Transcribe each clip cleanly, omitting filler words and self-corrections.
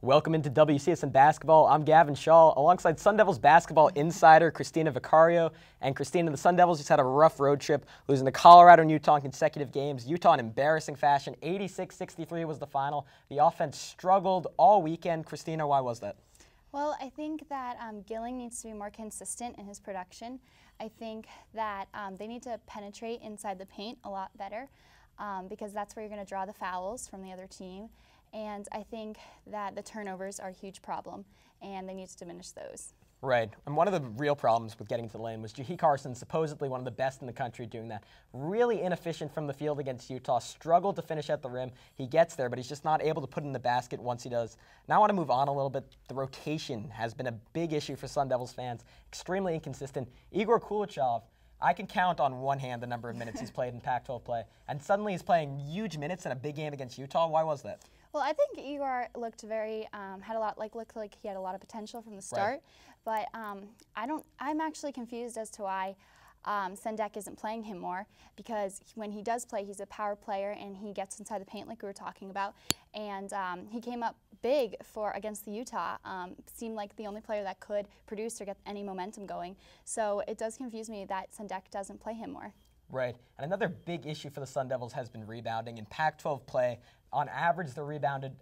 Welcome into WCSN Basketball. I'm Gavin, Schall, alongside Sun Devils basketball insider Kristina Vicario. And Kristina, the Sun Devils just had a rough road trip, losing to Colorado and Utah in consecutive games. Utah in embarrassing fashion, 86-63 was the final. The offense struggled all weekend. Kristina, why was that? Well, I think that Gilling needs to be more consistent in his production. I think that they need to penetrate inside the paint a lot better because that's where you're going to draw the fouls from the other team. And I think that the turnovers are a huge problem, and they need to diminish those. Right, and one of the real problems with getting to the lane was Jahi Carson, supposedly one of the best in the country doing that. Really inefficient from the field against Utah, struggled to finish at the rim. He gets there, but he's just not able to put it in the basket once he does. Now I want to move on a little bit. The rotation has been a big issue for Sun Devils fans, extremely inconsistent. Igor Kulichov, I can count on one hand the number of minutes he's played in Pac-12 play, and suddenly he's playing huge minutes in a big game against Utah. Why was that? Well, I think Igor looked very looked like he had a lot of potential from the start, right. But I'm actually confused as to why Sendek isn't playing him more, because when he does play, he's a power player and he gets inside the paint like we were talking about, and he came up big against the Utah. Seemed like the only player that could produce or get any momentum going. So it does confuse me that Sendek doesn't play him more. Right, and another big issue for the Sun Devils has been rebounding. In Pac-12 play, on average, they're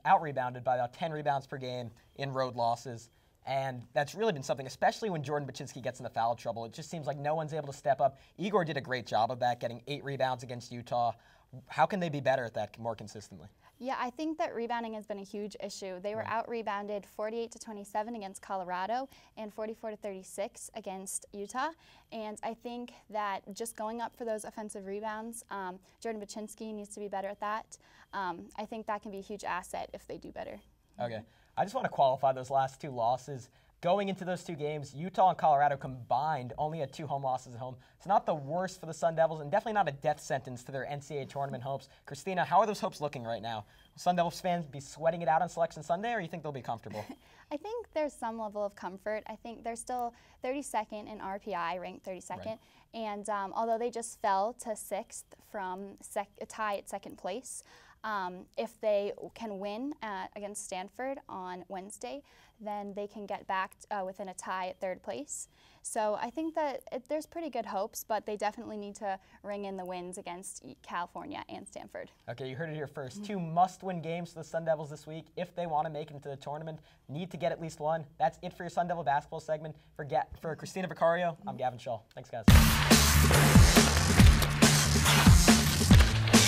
out-rebounded by about 10 rebounds per game in road losses. And that's really been something, especially when Jordan Baczynski gets into foul trouble. It just seems like no one's able to step up. Igor did a great job of that, getting 8 rebounds against Utah. How can they be better at that more consistently? Yeah, I think that rebounding has been a huge issue. They were out-rebounded 48-27 against Colorado and 44-36 against Utah. And I think that just going up for those offensive rebounds, Jordan Baczynski needs to be better at that. I think that can be a huge asset if they do better. Okay. I just want to qualify those last 2 losses. Going into those 2 games, Utah and Colorado combined only had 2 home losses at home. It's not the worst for the Sun Devils, and definitely not a death sentence to their NCAA Tournament hopes. Kristina, how are those hopes looking right now? Will Sun Devils fans be sweating it out on Selection Sunday, or you think they'll be comfortable? I think there's some level of comfort. I think they're still 32nd in RPI, ranked 32nd. Right. And although they just fell to 6th from a tie at 2nd place, if they can win against Stanford on Wednesday, then they can get back within a tie at 3rd place. So I think that there's pretty good hopes, but they definitely need to ring in the wins against California and Stanford. Okay, you heard it here first. 2 must-win games for the Sun Devils this week. If they want to make it into the tournament, need to get at least 1. That's it for your Sun Devil basketball segment. For Kristina Vicario, I'm Gavin Schall. Thanks, guys.